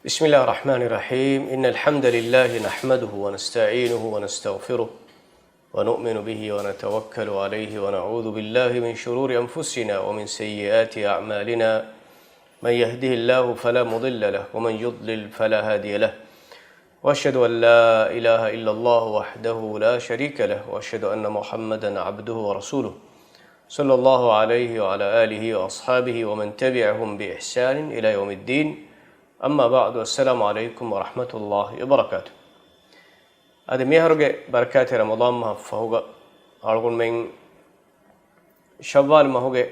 بسم الله الرحمن الرحيم إن الحمد لله نحمده ونستعينه ونستغفره ونؤمن به ونتوكل عليه ونعوذ بالله من شرور أنفسنا ومن سيئات أعمالنا من يهده الله فلا مضل له ومن يضلل فلا هادي له وأشهد أن لا إله إلا الله وحده لا شريك له وأشهد أن محمدا عبده ورسوله صلى الله عليه وعلى آله وأصحابه ومن تبعهم بإحسان إلى يوم الدين أما بعد والسلام عليكم ورحمة الله وبركاته. هذا ميهرجع بركات رمضان ما فهوجا أقول من شوال ما هوجا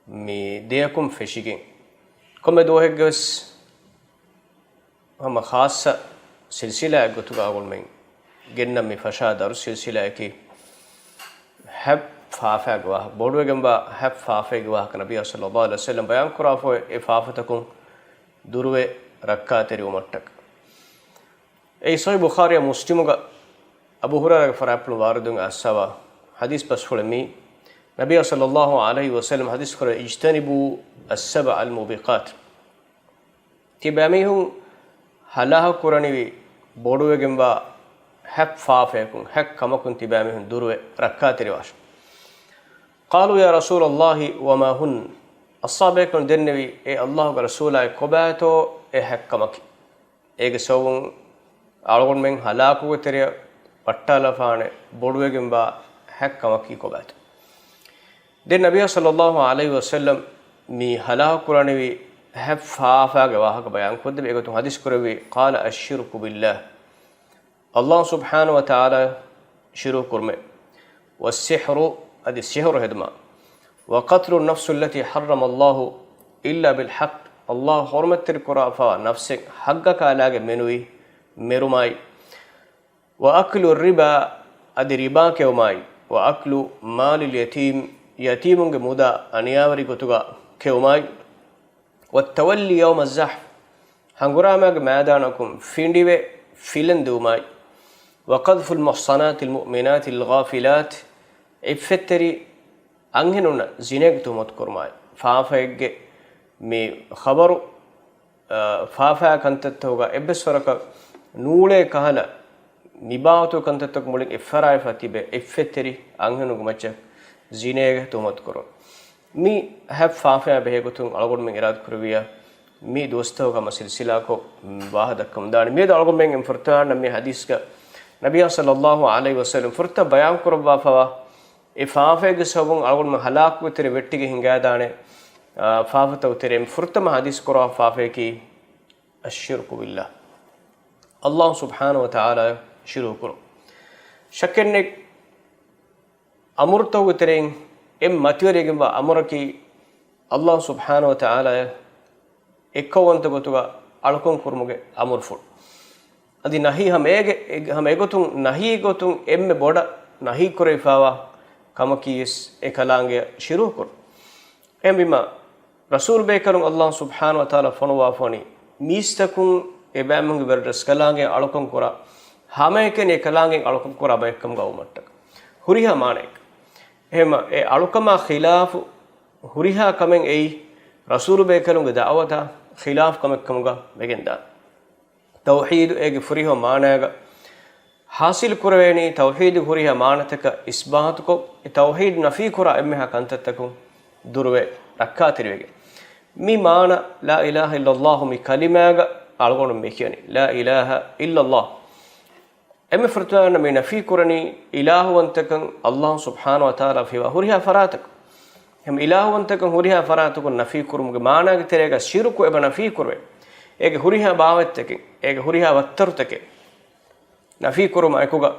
مي ديكم فشيجين كم دوه جس هم خاصة سلسلة قلت أقول من جنة مي فشاد أرس سلسلة كي حب فافا جواه بودو جنبا حب فافا جواه كنبي صلى الله عليه وسلم بيان كرافو إفافتكم دروه ركعتري ومتك أي صحيح بخاري مسلم أبو هريرة فرابل واردون أسوا حديث بس فلمي نبي صلى الله عليه وسلم حديث كره اجتنبوا السبع الموبقات تباميهم هلاه كراني بودو جنبا حب فافيكم حق كما كنت تباميهم دروه ركعتري واش قالوا يا رسول الله وما هن الصحابة كانوا دنبي الله ورسوله كباتو حكمك سوون أقول من هلاكو تري بطالة فانه بودوه جنبا حكمك كباتو دين النبي صلى الله عليه وسلم مي هلاك قراني حب فافا جواه كبيان كده بيجتون حديث كروي قال الشرك بالله الله سبحانه وتعالى شرك كرمه والسحر هذا السحر هدما وقتل النفس التي حرم الله إلا بالحق الله حرمت الكرافة نفسك حقك على منوي مروماي وأكل الربا أدي ربا كيوماي وأكل مال اليتيم يتيم جمودا أنياوري كتوغا كيوماي والتولي يوم الزحف هنغرامك مادانكم فيندي فيلن دوماي وقذف المحصنات المؤمنات الغافلات إفتري أنهنونا زينك تومت كرماي فافا يجي مي خبرو فافا كنت توغا إبس فرق نولة كهلا نباوتو كنت تك مولين إفراي فتيبه إفتري أنهنو كمچ زينك تومت كرو مي هب فافا بهيغتون ألغون من إراد كرويا مي دوستو كما سلسلة كو واحد كم دان مي دا ألغون من إنفرتان مي حديث کا نبي صلى الله عليه وسلم فرتا بيان كروا فوا فافا جسوون أقول من هلاك وتري وتيجي هنجادانه فافا توتري فرتما حديث كرا فافا كي الشرك بالله الله سبحانه وتعالى شروع كرو شكرنك أمرته وترين ماتيوري جنبا أمركي الله سبحانه وتعالى إكوان تقولوا ألكون كرمجة أمر فور أدي نهي هم إيجوتون نهي إيجوتون بودا نهي كري فاوا كما كيس إكلانجة شروكر بما رسول بيكرم الله سبحانه وتعالى فنوا فني ميستكون إبامن بردس كلانجة ألكم كورا هاميكن إكلانجة ألكم كورا بيكم غاومتك هريها مانك هما ألكما خلاف هريها كمن رسول بيكرم دعوة خلاف كم غا بيجندا توحيد فريها مانك حاصل كرويني توحيد هريها مانتك إثباتكو توحيد نفي كرا إمها كنتتكم دروه ركعتريوه مي مانا لا إله إلا الله مي كلمة ألغون ميكياني لا إله إلا الله إم فرتوانا مي نفي كرني إله وانتكن الله سبحانه وتعالى في هريها فراتك هم إله وانتكن هريها فراتك نفي كرم مانا كتيرك شرك إبا نفي كروه إيه هريها باوتك إيه هريها وترتك نفي كرم أيكوغا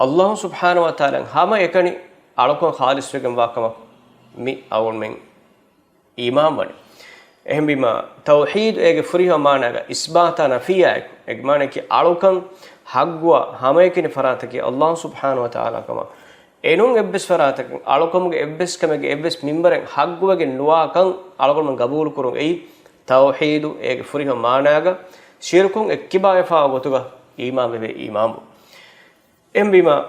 الله سبحانه وتعالى هما يكني ألوكم خالص وجم واكما مي أول من إمام بني إهم بما توحيد إيه فريها مانا إثبات نفي إيه مانا كي ألوكم حقوا هما يكني فراتك الله سبحانه وتعالى كما إنهم إبس فراتك ألوكم إبس كم إبس ممبرين حقوا كي نواكم ألوكم من قبول كرم أي توحيد إيه فريها مانا شركم إكباء فاوتوغا إمام بإمام بما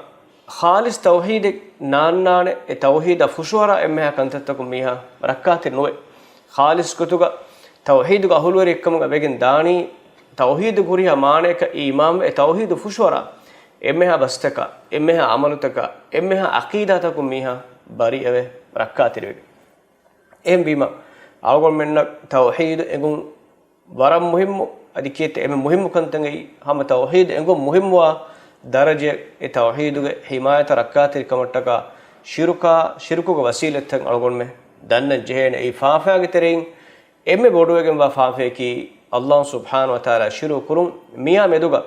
خالص توحيد نان توحيد فشورا إمها كنتتكم ميها ركعت النوع خالص كتوغا tawhid ga ahulwari ekkam ga begen dani tawhid kuriha maaneka imam e tawhid fushwara emmeha bastaka emmeha amalutaka emmeha aqidatakum miha bari ave rakkatirwe bima algon menna tawhid egun waram muhimmu adikete emme muhimmu kantangai hama tawhid egun muhimwa daraje e tawhid ge himayata rakkatir kamattaka shirku ge wasiletten algon me danna jehene e faafa ge terin emme boduwegen wa faafe ki Allah subhanahu wa taala shiru kurum miya meduga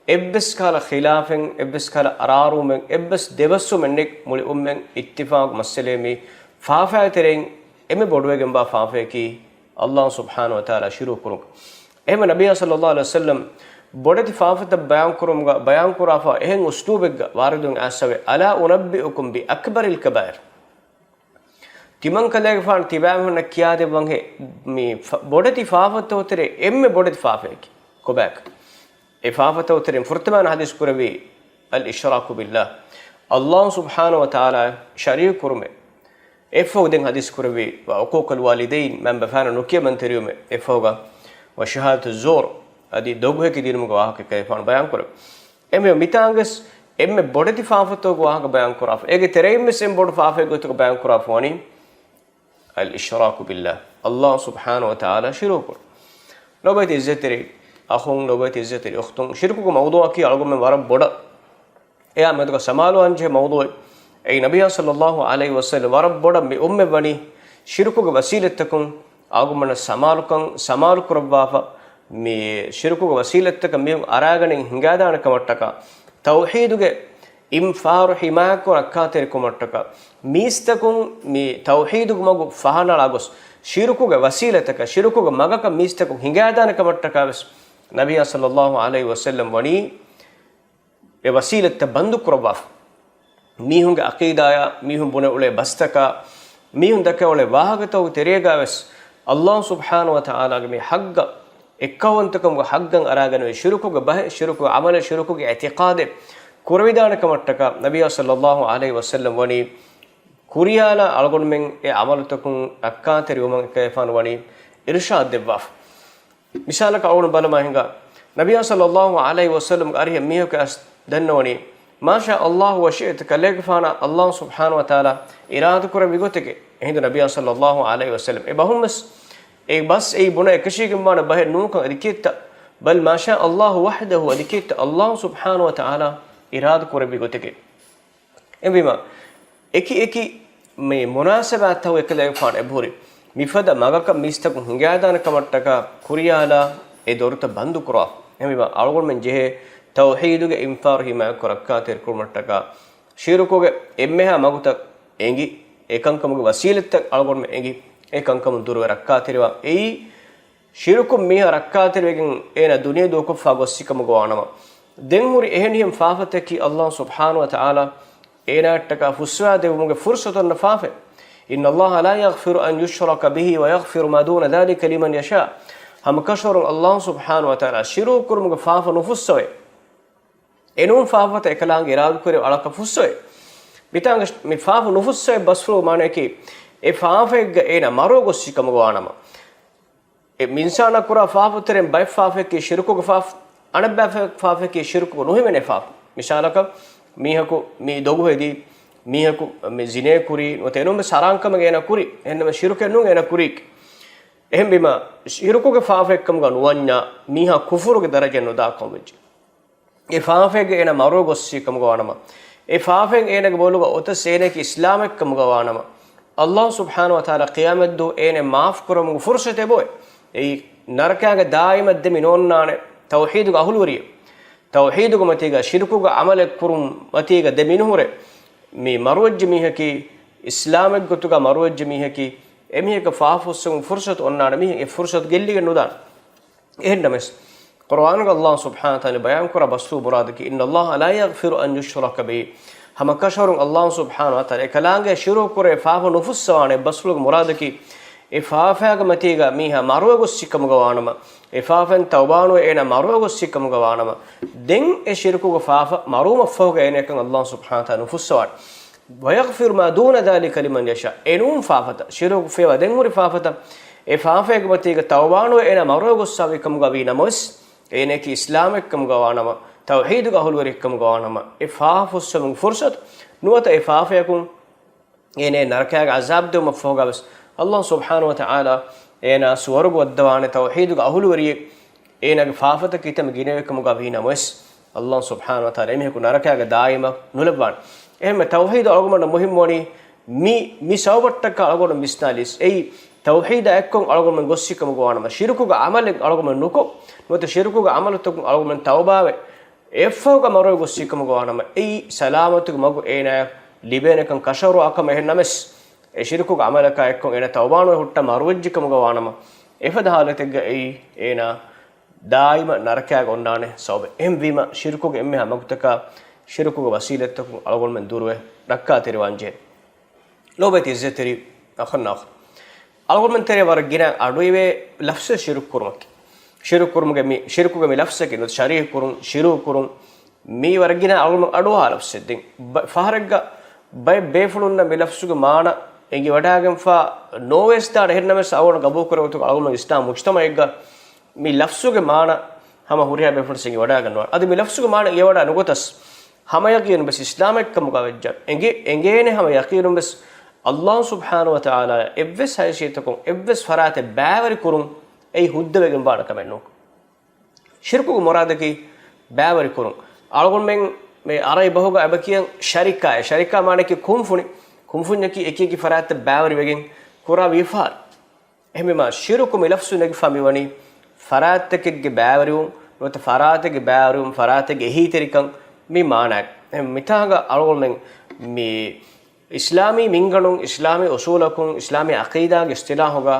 ebbes kala khilafen ebbes kala ararumen ebbes devassu mennek muli ummen ittifaq masalemi faafa terin emme boduwegen ba faafe ki Allah subhanahu wa taala shiru kurum ehma nabiy sallallahu alaihi wasallam bodati faafata bayan kurafa ehen uslubegga waridun asave ala unabbiukum bi akbaril kabair timan kalege fan tibam honna kiyade wange mi bodati faafata utere emme bodati faafeki kobak e faafata utere furtaman hadis kuravi al ishraku billah Allah subhanahu wa taala sharik kurume efo den hadis kuravi wa uquq al walidain man bafana nukiya man teriyume efoga wa shahadatu zur adi doghe ki dinum gwa ke kay fan bayan kor emme mitangas emme bodati faafato gwa ka bayan kor af ege tereyme sem bod faafe go to bayan kor af woni al ishraku billah Allah subhanahu wa ta'ala shirku nobati izzetri akhun nobati izzetri ukhtun shirku ko mawdu ki algo me waram boda eya me to samalu anje mawdu ei nabiy sallallahu alaihi wasallam waram boda me umme bani shirku ko wasilattakum agumana samalu kurabbafa me shirku ko wasilattaka me araganen hingadana kamattaka tawhiduge imfaru himaako rakkater kumattaka mistakun me tawhidug magu fahana lagos shirkuge wasilataka shirkuge magaka mistakun hingadana kamattaka bes nabiy sallallahu alaihi wasallam wani e wasilatta bandu kurabaf mihunge aqidaya mihun bune ule bastaka mihun daka ule wahagato terega bes Allah subhanahu wa ta'ala ge me hagga ekkawantakam ge haggan aragane shirkuge bah shirkuge amala shirkuge i'tiqade kurvidana kamattaka nabiy sallallahu alaihi wasallam wani kuriyala algon men e amalutakun akkateri woman kayfan wani irshad devaf misalaka awun balama hinga nabiy sallallahu alaihi wasallam ariya mihaka dannawani masha Allah wa shi'ta kalagfana Allah subhanahu wa taala irada kura bigoteke hindu nabiy sallallahu alaihi wasallam e bahumas e bas e buna ekashigem mana bah nukan adiketta bal masha Allah wahdahu adiketta Allah subhanahu wa taala irada kura bigoteke embima eki me munasabat taw ekale fan ebhuri mifada magaka mistak hingadana kamattaka kuriyala e dorta bandu kura embima algon men jehe tawhiduge imfar hima korakkater kurmattaka shirukoge emmeha maguta engi ekankamuge wasilatta algon men engi ekankamu durwe rakkaterwa ei shirukum miha rakkaterwegen ena duniya do ko fagossikam gowanama den huri eheniyam faafataki Allah subhanahu wa ta'ala enattaka fuswa devumuge fursatan nafaafe inna Allah la yaghfiru an yushraka bihi wa yaghfiru ma duna dhalika liman yasha ham kashurun Allah subhanahu wa ta'ala shiru kurumuge faafa nufussawe enum faafata ekalang iradu kore alaka fussawe bitanga me faafa nufussawe basfuru maneki e faafegga ena maro gossikam gowanama e minsana kura faafuteren bay faafeki shirku ge faaf anabba faafeki shirku nuhimene faaf misalaka mihaku mi dogu hedi mihaku me zine kuri notenum sarankam gena kuri enna shiruke nu gena kurik ehem bima shiruku ge faafekkam ga nuwanya miha kufuru ge daraje no da komje e faafege ena maro gossi kam ga wanama e faafen ena ge boluga ota sene ki islamek kam ga wanama Allah subhanahu wa ta'ala qiyamat do ene maaf kurum fursate boy e narka ge daima de minonnane tawhid ga ahulwariya tawhid go matiga shirku go amal kurum matiga de minuhure mi marwaj mihaki islamek gotuga marwaj mihaki emiheka faafusum fursat onnana mi e fursat gellige nudan ehendames Quran ga Allah subhanahu wa ta'ala bayan kura basu muradki inna Allah la yaghfiru an yushraka bihi hama kasharun Allah subhanahu wa ta'ala ekalange shiru kure faafu nufussawane basulug muradki e faafaga matiga miha marwago sikam gawanama e faafen tawbanu ena marwago sikam gawanama den e shirku go faafa maruma foga ena kan Allah subhanahu wa ta'ala nufussawan wa yaghfir ma duna dhalika liman yasha enum faafata shiru fewa den muri faafata e faafe ge matiga tawbanu ena maro gossavi kam gawi namos ene ki islamek kam gawanama tawhid ga ahul warik kam gawanama e faafusum fursat nuwata e faafe kun ene narkaga azab de mafogabas Allah subhanahu wa ta'ala ena suwarg wadwane tawhid ga ahul wariye ena ge faafata kitam gineve kam gawi namos Allah subhanahu wa ta'ala eme ku narakaga daima nulabwan ehme tawhid algomana muhim woni mi sawbattaka algona misnalis ei tawhid ekkon algona gossikam gowanama shirku ga amal algona nuko note shirku ga amal to algona tawbawe effo ga maro gossikam gowanama ei salamatu magu ena libenekan kasharu akam ehnames e shirku ga amalaka ekkon ena tawbanu hutta marwajjikam gowanama efada halatega ei ena daima narakaga onnane sobe emvima shirkuge emme hamagutaka shirkuge wasilatku algol men durwe rakka teri wanje lobeti zeteri akhna algol men tere war gina aduive lafse shirk kurmak shirk kurmuge mi shirkuge mi lafse ki no sharih kurun shiru kurun mi war gina algol men adu halafse din faharagga bay befulunna mi lafsuge maana engi wadagen fa novesta hernames awon gabu kuratu algol men islam mujtamaigga mi lafsuge maana hama huriya be fulsingi wada ganwa adi mi lafsuge maana ye wada nugotas hama yaqin bas islamek kam gawajja engene hama yaqin bas Allah subhanahu wa ta'ala evves hayshitakum evves farate baawari kurun ei huddewegen baana kamenno shirku muradaki baawari kurun algon men me arai bahuga abakiyan sharika maana ki kumfunya ki ekeki farate baawari wegen kura wifar ehme ma shirku mi lafsu negi fami wani faratekge baawarium not faratekge baawarium faratekge hiterikan mi maanak mitaga algol men mi islami minganun islami usulakun islami aqida ge istilah hoga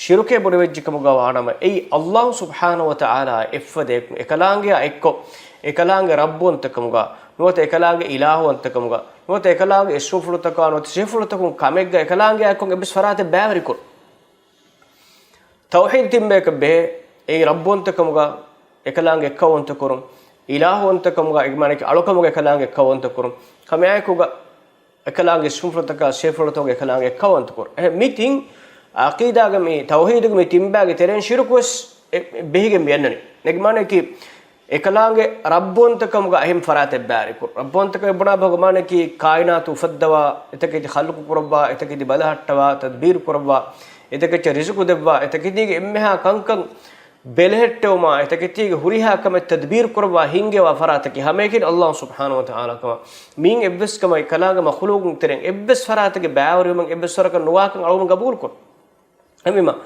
shiruke bodwejjikam ga wanama ei Allah subhanahu wa ta'ala effade ekalange ekalange rabbuntakam ga not ekalange ilahuntakam ga not ekalange isufulutaka not sifulutakun kamegga ekalange akon ebis farate baawari kur tawhid timbeka be ei rabbontakamga ekalange ekkawontakurum ilahontakamga igmanaki alukamuga ekalange ekkawontakurum kamyakuga ekalange sumfrotaka sefrotoga ekalange ekkawontakur meeting aqida ga me tawhid ga me timbage teren shirkus behige mennani negmanaki ekalange rabbontakamga ahim farate barikur rabbontakam buna bhagmanaki kainatu faddawa etaketi khalqu kurabba etaketi balahattawa tadbir kurabba etaketi rizqu debba etaketi emmeha kankan belhettoma etaketiga huriha kama tadbir kurwa hingewa farataki hamekin Allah subhanahu wa ta'ala kama min ebbes kama kalaga makhluqun teren ebbes farataki baawrium ebbes saraka nuwakan alum qabul kur emima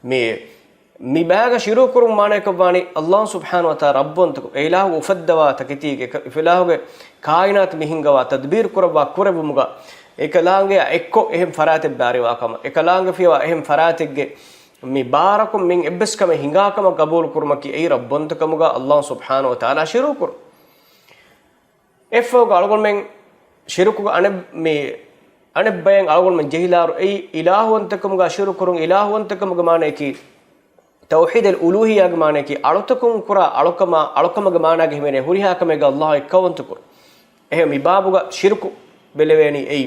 mi baga shiru kurum mane kabani Allah subhanahu wa ta'ala rabbun tak ilahu ufaddawa taketiga ilahu kainat mihingawa tadbir kurwa kurabumuga ekalange ekko ehem farate baariwa kama ekalange fiwa ehem faratige mi barakum min ebbeskam hingakam qabul kurmaki ei rabbontakamga Allah subhanahu wa ta'ala shiru kur effo galgol men shiruku ane bayen algol men jehilaru ei ilahwantakamga shiru kurun ilahwantakamga mane ki tawhid al uluhiyya ga mane ki alutakum kura alukama ga mana ga himene hurihakamega Allah ekkawantukur ehe mi babuga shiruku beleveni ei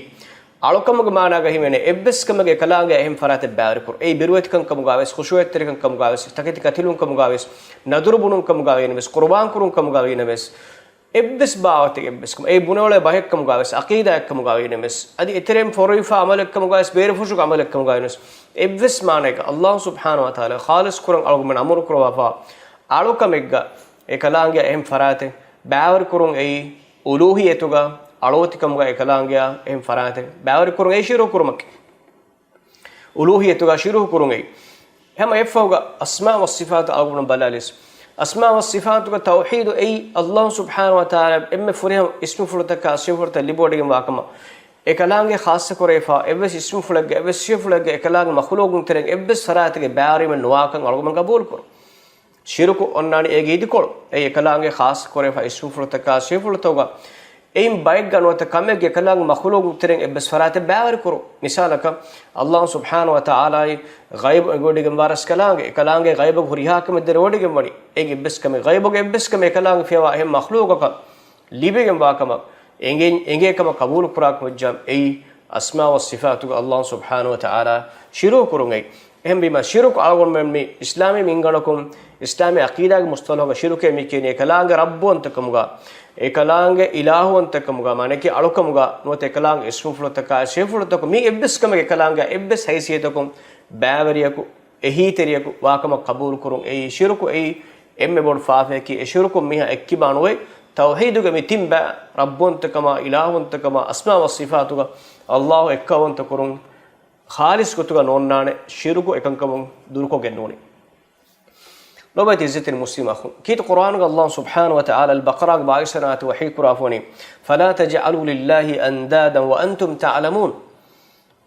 alukamga maanaga himene ebbeskamge kalaange ehim farate baarikur ei biruetkan kamgaves khushuetterikan kamgaves taketi katilun kamgaves nadurubunun kamgavenes qurban kurun kamgavenes ebbes baawati ebbeskam ei bunole bahek kamgaves aqida ek kamgavenes adi eterem forifa amalek kamgaves berefushu amalek kamgavenes ebbes maanega Allah subhanahu wa ta'ala khalis kurun alugmen amur kurwafa alukamegga e kalaange ehim farate baawar kurun ei uluhiyetuga alotikamga ekalangia em farate baawri kurun ei shiru kurmak uluhiyatuga shiru kurun ei hama efauga asma was sifat algun balalis asma was sifatuga tawhid ei Allah subhanahu wa ta'ala emme furiham ismu fulutaka sifurta libodige wakama ekalange khassa korefa eves ismu fulage eves sifulage ekalange makhluqun tereng eves farate baawri men nuwakan algun qabul kur shiruku onnani ege idikol ei ekalange khassa korefa ismu fulutaka sifulatoga eim bayek ganwata kamege kalang makhluq tereng ebbes farate baawar kuru misalaka Allah subhanahu wa ta'ala ghaib godigam waras kalange ghaib huriha kam der odigam wani ege ebbes kam ghaib ebbes kam kalang fiwa hem makhluq ka libegam wakama enge kam qabul kurak mujjam ei asma wa sifatuga Allah subhanahu wa ta'ala shiru kurungai ehm bima shiruk algon memmi islami minganakum islami aqida ge mustalaha shiruke mi kene kalaange rabbon takamuga ekalaange ilahun takamuga maneki alukamuga note ekalaange ismuflotaka shefulotaka mi ebbes kamage ekalaange ebbes haysiyatakum baavariyaku ehitariyaku waakama qabul kurun ei shiruku ei emme bod faafe ki shiruku miha ekkibanuwe tawhiduge mitimba rabbon takama ilahun takama asma wa sifatuga Allah ekkawon takurun khalis kutuga nonnane shiruku ekankamun durko gennoni لوبت عزت المسلم أخو كيت قرآن الله سبحانه وتعالى البقرة بعشرات وحي كرافوني فلا تجعلوا لله أندادا وأنتم تعلمون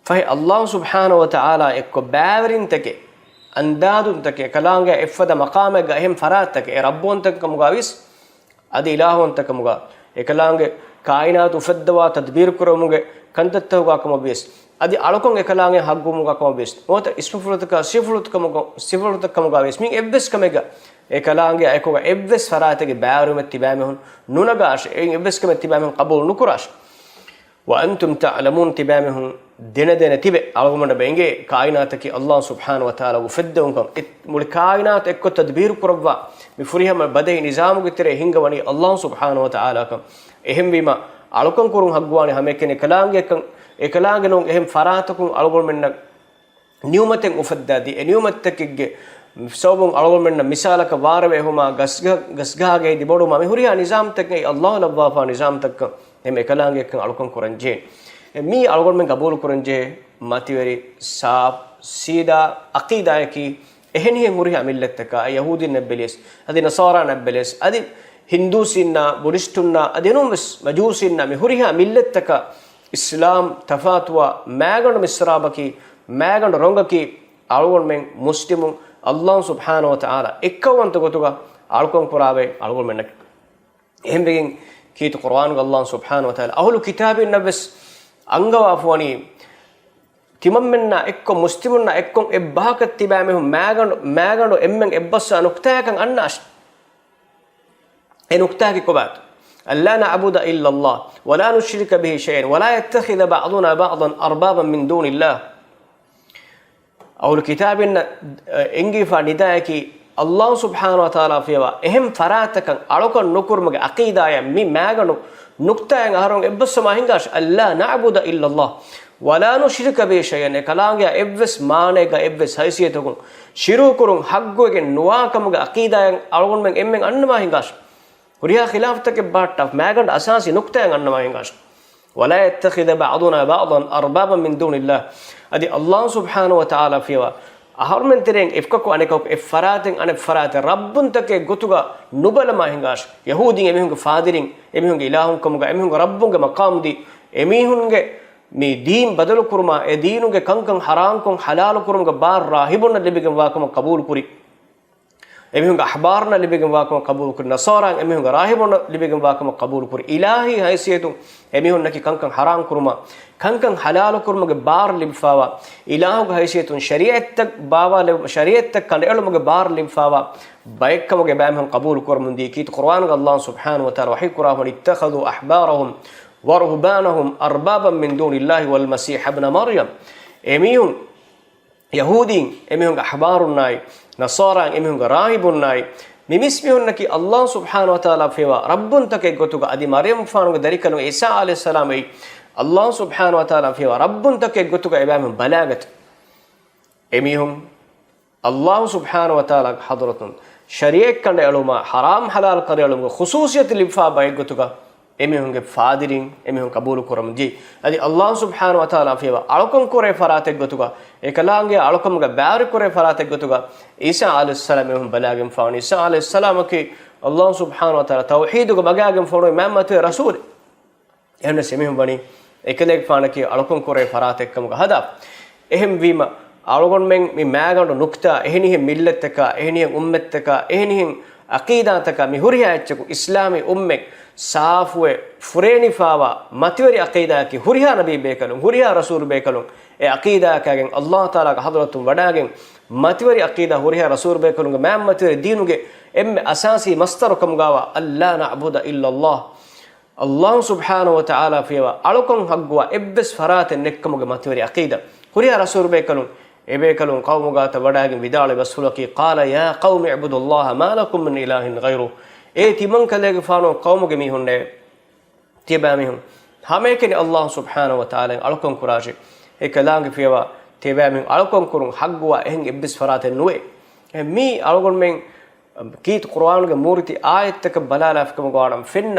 فهي الله سبحانه وتعالى إكو باورين تكي أنداد تكي كلامه إفدا مقامه هم فرات تكي ربون تك مغاويس أدي إلهون تك مغا إكلامه كائنات فدوا تدبير كرمه كنتته وقام بيس adi alokon ekalaange haggumuga kama best nota ismufulutka sifulutka kama best min ebbes kamega ekalaange akoga ebbes faratege baarumet tibame hun nunagash ebbes kamet tibame hun qabul nukurash wa antum ta'lamun tibame hun dena tibe algomanda benge kainataki Allah subhanahu wa ta'ala ufeddun kam mul kainat ekko tadbir kurwa mi furihama badai nizamu gitere hingawani Allah subhanahu wa ta'ala kam ehem bima alokon kurun haggwani hamekene kalaange kan ekalaangenon ehem faratakun algol menna niyumaten ufaddadi e niyumattakige sawbun algol menna misalaka warwe huma gasgahage di bodu ma mehuriya nizam takke Allah labwafa nizam takka em ekalaange kan alokon kuranje mi algol men qabul kuranje mativeri saaf sida aqida ki ehni muriya millattaka yahudi nabbeles adi nasara nabbeles adi hindu sinna buddhistunna adenum majusinna mehuriya millattaka Islam tafatwa magan misrabaki magan rongaki algon men muslimun Allah subhanahu wa ta'ala ekkawanta gotuga alkon kurabe algon men ehmbegin kit Qur'an Allah subhanahu wa ta'ala ahlu kitabin nabs angawa afwani timammenna ekko muslimunna ekkon ebbahakat tibame magan emmen ebbassa nuktakan annash enuktaki kobat ألا نعبد إلا الله ولا نشرك به شيئا ولا يتخذ بعضنا بعضا أربابا من دون الله أو الكتاب إنجي فندايك الله سبحانه وتعالى فيها إهم فراتك أروك النكر مج عقيدة مي ماجنو نكتة هارون إبس ما هنگاش ألا نعبد إلا الله ولا نشرك به شيئا كلامي إبس ما نيجا إبس حيثيتكم شروكرون حقوق نواكم مج عقيدة أروك من إمن أن ما هنگاش وريها خلافتك بارتف ماغند اساسي نقطه انما ينغاش ولا يتخذ بعضنا بعضا اربابا من دون الله ادي الله سبحانه وتعالى فيها اهر من ترين افككو انكو افراتن ان افرات ربن تك غتوغا نوبل ما هنغاش يهودين امهونغ فادرين امهونغ الهون كمغ امهونغ ربونغ مقام دي امهونغ مي دين بدل كرما اي دينوغ كنكن حرام كون حلال كرمغ بار راهبون لبيغم واكم قبول كوري emihunga ahbarna libegen wakama qabul kur nasara emihunga rahibona libegen wakama qabul kur ilahi haysiyatu emihun naki kankan haram kurma kankan halal kurma ge bar libfawa ilahu ge haysiyatun shariat tak bawa shariat tak kan elu ge bar libfawa baykam ge bamhun qabul kurmundi kit qur'an Allah subhanahu wa ta'ala wahi qur'an ittakhadhu ahbarahum wa ruhbanahum arbaban min dunillahi wal masih ibn maryam emihun yahudin emihun ahbarun nay nasara emihunga rahibun nay mimismihunki Allah subhanahu wa ta'ala fewa rabbun take gotuga adi maryam fanuga darikanu isa alayhi salam ay Allah subhanahu wa ta'ala fewa rabbun take gotuga ibam balagat emihum Allah subhanahu wa ta'ala hadratun shari'at kande aluma haram halal kare aluma khususiyat lifa bay gotuga emihunge fadirin emihun qabul kuramji adi Allah subhanahu wa ta'ala fewa alukon kore farate gotuga ekalaange alukamga baari kore farate gotuga isa alayhi salam emihun balagem faani isa alayhi salam ki Allah subhanahu wa ta'ala tawhiduga bagagem faano imamate rasul ehne semihun bani ekelek faanaki alukon kore farate ekkamga hada ehem wima alugon men mi magando nukta ehnihe millataka ehnihe ummataka ehnihe aqeedataka mi huriya etchu islami ummek saafwe fureni fawa mativeri aqeeda ki huriya nabi bekalun huriya rasul bekalun e aqeeda kagen Allah taala ga hadratum wadagen mativeri aqeeda huriya rasul bekalun mam mativeri deenuge emme asasi mastarukum gawa alla na'budu illa Allah Allah subhanahu wa ta'ala fiwa alukon hagwa ebbes farate nekkamuge matveri aqida huriya rasul bekalun ebekalun qawmuga ta wadagin vidale basulaki qala ya qaumi ibudullaha ma lakum min ilahin ghayru e timan kalege fano qawmuge mi hunde tiba mi hun hamekeni Allah subhanahu wa ta'ala alukon kuraje e kalange fiwa tiba mi alukon kurun hagwa ehn ebbes farate nuwe mi alugon men كيت قرآن کے مورتی آیت تک بلالا فکم گوارم فن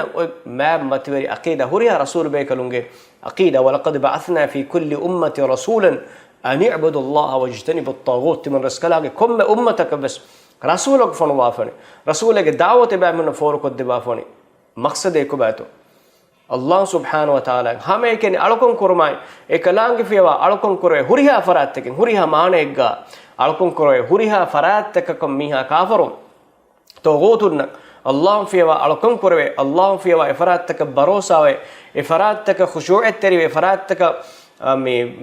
ماب متوری عقیدہ ہوریا رسول بیکلونگے عقیدہ ولقد بعثنا في كل امه رسولا ان اعبدوا الله واجتنبوا الطاغوت من رسکلا کے کم امتک بس رسولک فن وافنی رسول کے دعوت با من فور کو دبا فنی مقصد ایک باتو اللہ سبحانہ و تعالی ہمیں کہ الکم کرمائے ایکلانگ فیوا الکم کرے ہوریا فرات تک ہوریا مانے گا الکم کرے ہوریا فرات تک کم میھا کافروں توغوتن الله فيها علكم كروي الله فيها افراتك بروساوي افراتك خشوع التري افراتك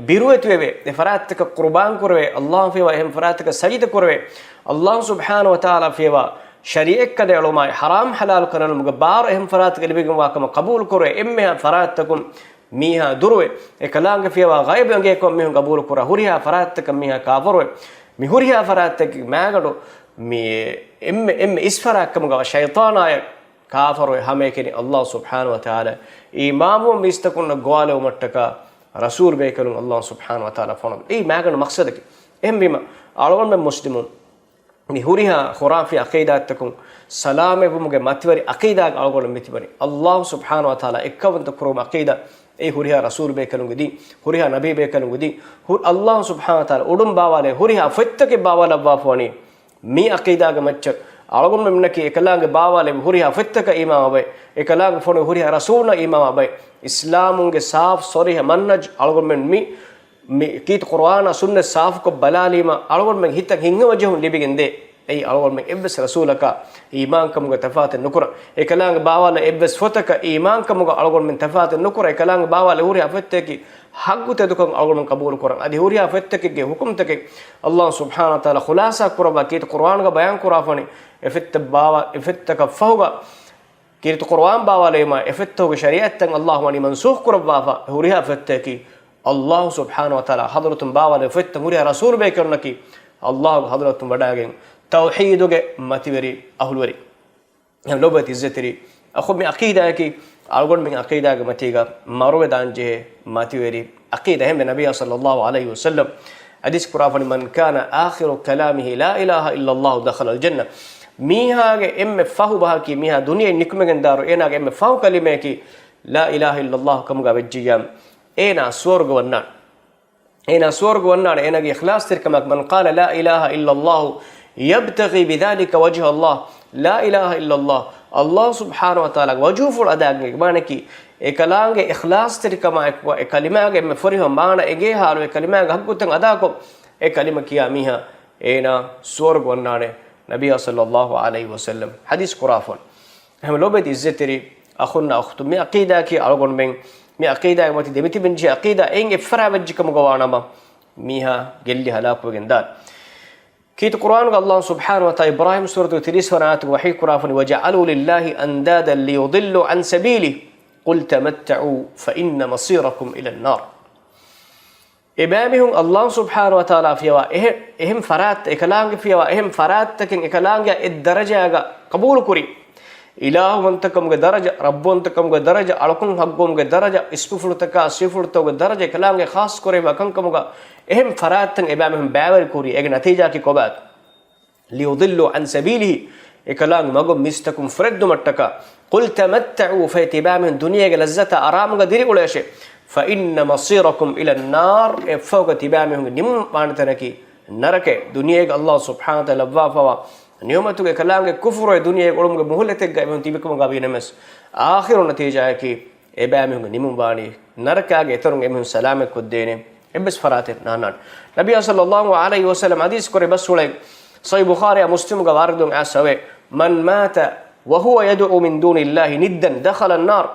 بيروت وي افراتك قربان كروي الله فيها افراتك سجد كروي الله سبحانه وتعالى فيها شريعه كده علماء حرام حلال كن المغبار اهم فراتك اللي بيكم واكم قبول كروي امها فراتكم ميها دروي اكلانگ فيها غيب انگيكم ميهم قبول كرا هوريها فراتك ميها كافروي مي هوريها فراتك ماغدو مي ام اسفراكم غا شيطاناي كافر هميكني الله سبحانه وتعالى امام مستكن غوالو متك رسول بيكلون الله سبحانه وتعالى فون اي ماغن مقصدك ام بما اولون من مسلمون مي هوريها خرافي عقيداتكم سلام بمغ متوري عقيده اولون متبري الله سبحانه وتعالى اكونت كروم عقيده اي هوريها رسول بيكلون دي هوريها نبي بيكلون دي الله سبحانه وتعالى اودم باواله هوريها فتك باواله بافوني مي عقيده مچ algon memnaki ekalange baawale huriha fettaka imam abay ekalange fonu huriha rasulna imam abay islamunge saaf soriha manhaj algon men mi kit qur'ana sunna saaf ko balalima algon men hitak hinga wajhun libigende ei algon men ebbes rasulaka iman kamuga tafat nukura ekalange baawale ebbes fotaka iman kamuga algon men tafat nukura ekalange baawale huriha fettaki haggute dukan algon qabul quran adi huriya fettake ge hukum take Allah subhanahu wa taala khulasa kuraba kit qur'an ga bayan kurafani efett bawa efettaka fawga kit qur'an bawa lema efettoge shari'atan Allah wani mansukh kuraba fa huriya fettaki Allah subhanahu wa taala hadratum bawa le fett huriya rasul be karnaki Allah hadratum wadagen tawhiduge mativeri ahlwari lobati izzatiri akhu mi aqida ki algon min aqida ga matiga marwe danje matiweri aqida hem nabiy sallallahu alayhi wasallam hadis qur'an man kana akhiru kalamihi la ilaha illa allah dakhala al janna miha ge emme fahu bah ki miha duniya nikmegen daru ena ge emme fahu kalime ki la ilaha illa allah kam ga wejjiyam ena swarga wanna ena ge ikhlas tirkamak man qala la ilaha illa allah yabtaghi bidhalika wajha allah la ilaha illa allah Allah subhanahu wa ta'ala wajuful adagge mane ki ekalange ikhlas tirkama ekwa e kalimage me foriho mana ege halu e kalimage hakkutan ada ko e kalima kiya miha ena swarg wannane nabiy sallallahu alayhi wasallam hadis qurafon ham lobet izzeteri akhunna akhtu mi aqida ki algon men mi aqida mati demiti benji aqida en e fara wajjikam gowanama miha gelli halaku gendal كيت قرآن الله سبحانه وتعالى إبراهيم سورة 30 فرات وحي كرافن وجعلوا لله أندادا ليضلوا عن سبيله قل تمتعوا فإن مصيركم إلى النار إمامهم الله سبحانه وتعالى فيها إهم فرات إكلانج فيها إهم فرات تكن إكلانج الدرجة قبول كري إله وانتكم درجة رب وانتكم درجة علكم حقكم درجة اسفلتك اسفلتك درجة إكلانج خاص كري وكنكم اهم فراتن امامهم باور كوري اگ نتیجہ کی کوبات ليضلوا عن سبيله اكلام مگو مستكم فرد متك قل تمتعوا فاتبامهم دنيا لذت ارام غدري ولش فان مصيركم الى النار فوق تبامهم نم مانتنكي نرك دنيا الله سبحانه وتعالى وافوا نيومتك كلام كفر دنيا قلم مهلتك من تبكم غابي نمس اخر نتيجه کی ابامهم نم باني نركاගේ තරම් එමු සලාමක් කොද්දේනේ ابس فراتر نانان نبي صلى الله عليه وسلم حديث كوري بس ولي صحيح بخاري مسلم غواردون اسوي من مات وهو يدعو من دون الله ندا دخل النار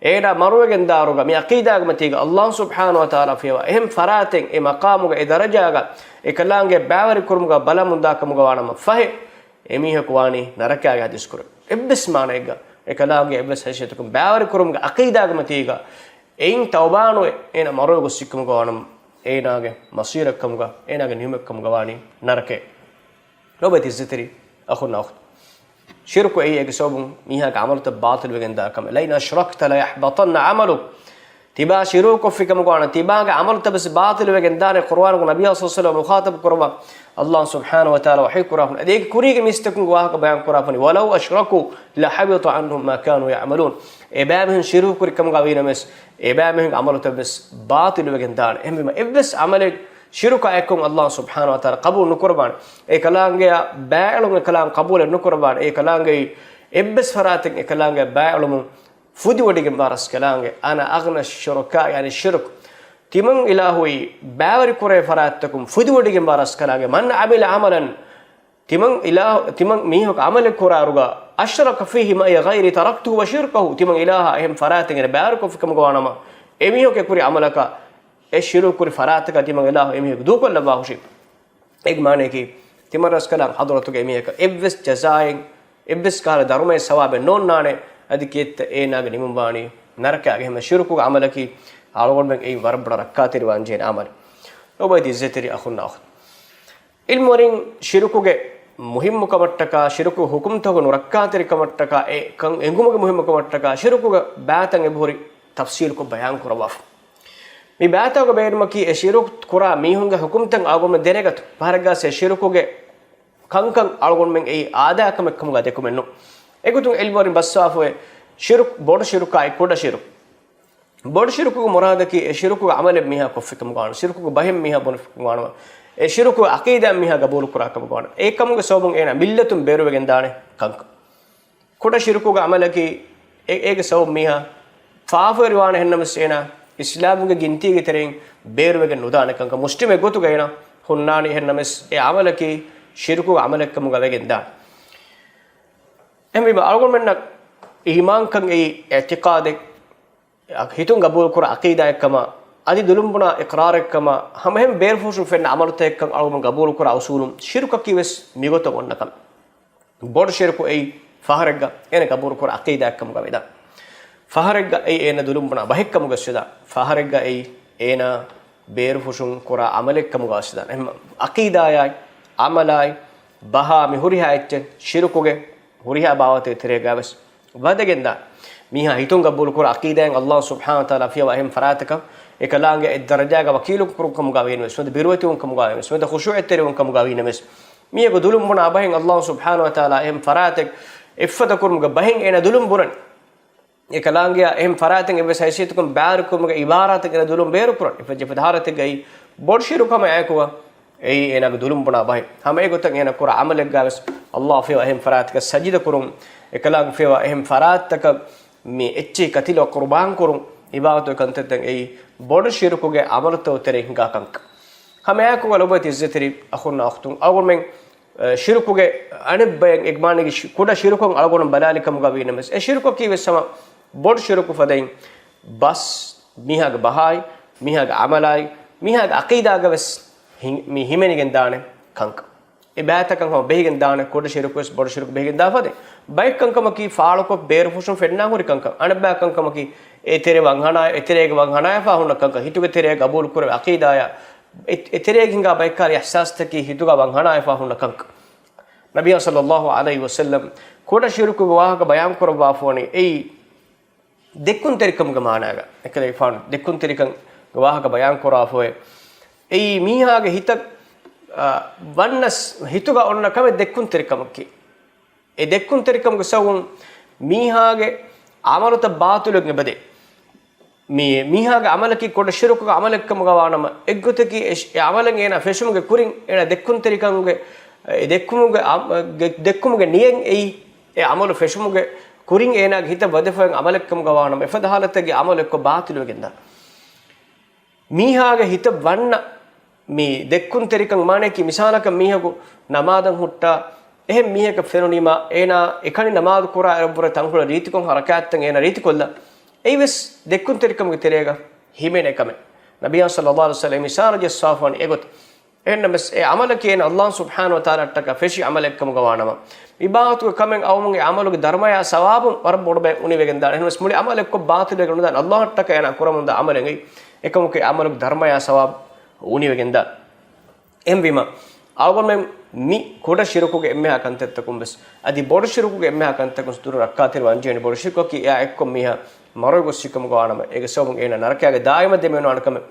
ايدا مروغن داروغا مي عقيده متيغا الله سبحانه وتعالى فيها اهم فراتن اي مقامغا اي درجاغا اي كلانگه باوري كرمغا بلمنداكمغا وانما فه اميه كواني نركاغا حديث كوري ابس مانيغا ekalaange ebbes hayshatukum baawari kurumge aqeedaagama tiiga ein tawbaanu ena marogo sikkum gawanam eenaage masirakamga eenaage nihumekkam gawani narake nobati zitri akhuna akh shirku ay ege sobum miha ga amalta baatil wegenda kam la in ashrakta la yahbatanna amaluk tiba shiruku fikam gawana tiba ga amalta bas baatil wegenda ne qur'an ko nabiy sallallahu alaihi wasallam mukhatab kurba Allah subhanahu wa ta'ala wahi kurafun adek kurige mistakun wa ka bayan kurafuni walau ashraku la habita anhum ma kanu ya'malun ebamhin shiruku kam gawina mes ebamhin amalta bas baatil wegenda emme ebbes amalek shiruka ekon Allah subhanahu wa ta'ala qabul nukurban e kalange ba'lum kalang qabul nukurban e kalange ebbes faratek e kalange ba'lum fudi wodige baras kalange ana aghna shuraka yani shirk timan ilahui ba'wari kore faratakum fudi wodige baras kalange man amila amalan timan ilah timan mihok amal kuraruga ashraka fihi ma ghairi taraktuhu wa shirkahu timan ilaha ehm faratek ne ba'ar ko fikam gwanama emihok kuri amalaka e shiruku kuri farataka timan ilahu emihok du kolla bahushi ek mane ki timan ras kalam hadratuge emihok evves jazaa'in evves kala darume sawabe non nane adikette eenaage nimumbani narakage hem shiruku amalaki algon ben ei warbada rakkatir wanjen amal obadi zetri akhunna akh ilmorin shirukuge muhimmu kamattaka shiruku hukum togonu rakkatir kamattaka e kan engumuge muhimmu kamattaka shirukuge baatan e bhori tafsil ko bayan kurwa mi baatago beermaki e shiruk kura mihunge hukumtan algon denegatu paraga se shirukuge kankan algon men ei aadakam ekkamuga dekumenno egutun ilmorin bassaafo shiruk bod shiruka e koda shiruk bod shiruku muradaki e shiruku amal miha kofikam gaana shiruku bahim miha bonfikam gaana e shiruku aqeeda miha gabul kurakam gaana ekamuge sobun ena millatum beruwegen daane kank koda shiruku amalaki ege sob miha faafa riwana hennamas ena islamuge gintige tereng beruwegen nudane kank muslim egotu gaina hunnani hennamas e amalaki shiruku amalakam gawegen daan emi algon menna iman kan e i'tiqad hitun gabul kura aqeeda ekama adi dulumbuna iqrar ekama hamhem berfusu fenna amalta ekkan algon gabul kura usulum shirku kiwes migoto onnakam bod shirku ei faharega ene gabul kura aqeeda ekkam gaweda faharega ei ena dulumbuna bahekkam gasida faharega ei ena berfusun kura amalekkam gasida em aqeeda ay amalay baha mi huriha etten shirkuge huriha bawate teregaves vadagenda miha hitun gabul kur aqidan Allah subhanahu wa ta'ala fiya wa him farataka ekalaange darajaga wakilu kurum gawin mes med birwati un kam gawin mes med khushu' tere un kam gawin mes miya go dulum buna abahin Allah subhanahu wa ta'ala him faratak ifada kurum gabahin ena dulum buran ekalaange him faratak eves haysitukum ba'rukum ga ibarat ena dulum beru kuran ifaje fadharat gai bodshiru kam aykuwa ei ena go dulum buna abahin hame gotan ena kur amalek gaves Allah fiya wa him faratak sajida kurum ekalaange fiya wa him faratak mi ecce katilo qurban kurum ibato kanteten ei bod shirkuge amalto tere hinga kank hamaya ko galobati zetri akhunna akhtun algon men shirkuge anibben egmanigi kuda shirkun algon balalikam gawina mes e shirku kiwe sama bod shirku fadain bas mihaga bahai mihaga amalai mihaga aqeeda gaves mi himenigen daane kank e baatakan ho behigen daane kuda shirku es bod shirku behigen da fade bike kankama ki faaloko beer fushun fenna hori kanka anabba kankama ki etere wanghana eterege wanghana fa hunna kanka hituge tere gabul kur aqeeda ya eterege hinga bike kar ihsas taki hituga wanghana fa hunna kanka nabiy sallallahu alaihi wasallam koda shirku wahaga bayan kurwa foni ei dekkun terikam gamanaga ekale fan dekkun terikam wahaga bayan kurwa foe ei mihaage hitak wannas hituga onna kame dekkun terikam ki e dekkun terikam gusawun mihaage amalata baatuluk nebade mihaage amalaki koda shiruku amalekkam gawanama eggoteki e amalan ena feshumuge kurin ena dekkun terikamuge e dekkumuge niyen ei e amalu feshumuge kurin ena hita badefan amalekkam gawanama efada halatege amalekko baatulugenda mihaage hita wanna mi dekkun terikam mane ki misalaka mihagu namadan hutta ehem miheka fenonima ena ekani namaz kura erbura tanhula ritikon harakatten ena ritikolla eives dekkun terikam ge terega himene kame nabiy sallallahu alaihi wasallam isaraje safan egot එන්නමස් ඒ අමල කියන අල්ලාහ් සුබ්හානහු වතාලාට කෆෙෂි අමල එක්කම ගවානම ඉබාතු කමෙන් අවමුගේ අමලුගේ ධර්මය සවාබම් වර බොඩ බෑ උනි වෙගෙන් දාන එන්නමස් මුලි අමල එක්ක බාතිල වෙගෙන දාන අල්ලාහට කයන කරමුද අමලෙන් එකමුගේ අමලුගේ ධර්මය සවාබ උනි වෙගෙන් දාන එම්විම අවගොන් mi koda shirukuge emme akantettakum bes adi bodu shirukuge emme akantettakum duru rakkatir wanjeni bodu shirukuki ya ekkom miha maro gossikum gawanama ege sawmun ena narakage daima deme no anakam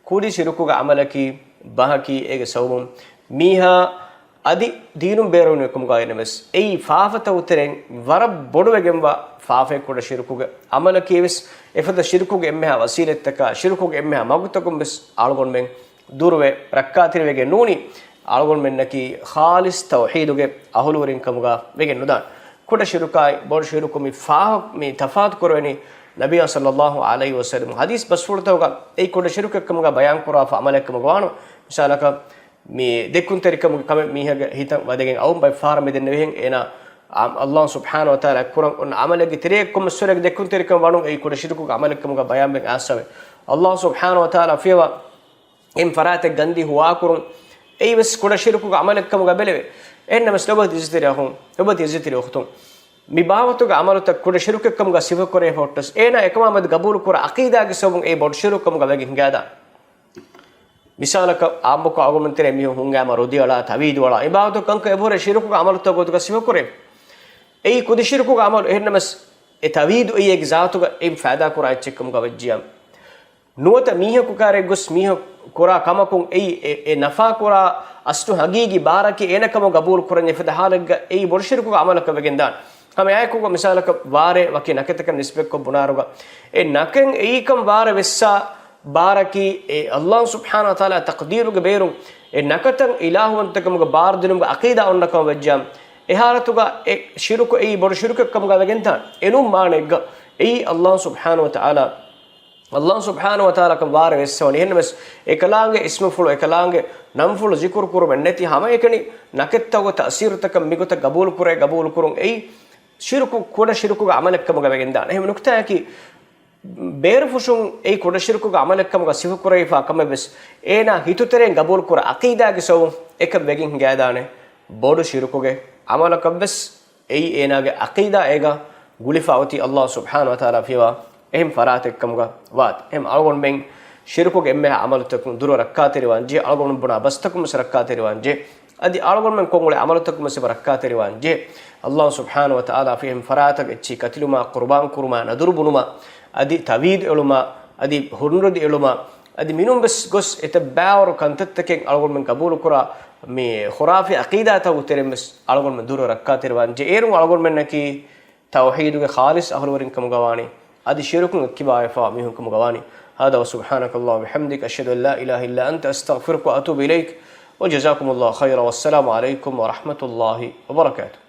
kudi shirukuge amalaki bahaki ege sawmun miha adi deenum berunu ekum gaine bes ei faafata uteren war bodu wegemwa faafe koda shirukuge amalaki bes efada shirukuge emme wasilettaka shirukuge emme magutakum bes algon men durwe rakkatir wege nuni algon mennaki khalis tawhiduge ahulurin kamuga wegen nudan koda shirukai bod shirukumi fa mi tafat korweni nabiy sallallahu alaihi wasallam hadis basfurtawga ei koda shirukak kamuga bayan kora fa amalek kamuga wanu misalaka mi dekun terikamuga kam mihaga hitan wadegen awum bay far me denne wehen ena Allah subhanahu wa taala kuran on amalege terekum surek dekun terikam wanu ei koda shirukuga amalek kamuga bayan ben asave Allah subhanahu wa taala fiwa em farate gandi huwa kurun ei bes koda shirukuga amalekkamu gabelewe ennamas lobati izitiri ahun lobati izitiri okhtum mi bawatuga amaluta koda shirukekkamu ga sifa kore hottas ena ekamamad gabul kora aqida ge sobun ei bod shirukkamu ga wege hingada misalaka aambuko argumentere mi hungama rodi wala tawid wala e bawatu kanka ebore shirukuga amaluta gotuga sifa kore ei koda shirukuga amal ennamas e tawid ei ge zaatuga em faida kora ichekkamu ga wejjiyam nuwata miha kukare gos miha kora kamakun ei nafa kora astu hagigi baraki enakam gabul kuranye fada halaga ei borshirku amalaka wegendan kame ayku misalaka ware waki naketaka nisbek ko bunaruga e naken eikam ware vessa baraki e Allah subhanahu wa taala taqdiruga berum e nakatan ilahuwantakam ga bar dinum aqida onnakam wejjam e halatuga e shirku ei borshirku kam ga wegendan enum manegga ei Allah subhanahu wa taala Allah subhanahu wa taala kam ware wessawani hennes ekalaange ismu fulu ekalaange nam fulu zikr kurum enneti hama ekani nakettago ta'sir takam migota gabul kurun ei shirku koda shirku ga amalekkam ga wegen dan ehme nukta ki ber fushun ei koda shirku ga amalekkam ga sifu kurai fa kam bes ena hituteren gabul kur aqida ge saw ekam wegen gaadane bodu shirku ge amalakam bes ei ena ge aqida ega gulifawati Allah subhanahu wa taala fiwa ehim faratekkamga wat em algon men shirkuge emme amalutakun duru rakkateri wanje algon buna bastakum sarakkateri wanje adi algon men kongule amalutakkum se rakkateri wanje Allah subhanahu wa ta'ala fihim faratak echi katiluma qurban kurma nadur bunuma adi tawid eluma adi hurnudi eluma adi minum bes gos etabawr kantatteken algon men qabul kura me khurafi aqida ta uteremes algon men duru rakkateri wanje erun algon men naki tawhiduge khalis ahlurin kam gawani adi shirukun kibaya fa mihun kum gawani hada wa subhanakallah bihamdik ashhadu an la ilaha illa anta astaghfiruka wa atubu ilaik wa jazakumullahu khairan wassalamu alaykum wa rahmatullahi wa barakatuh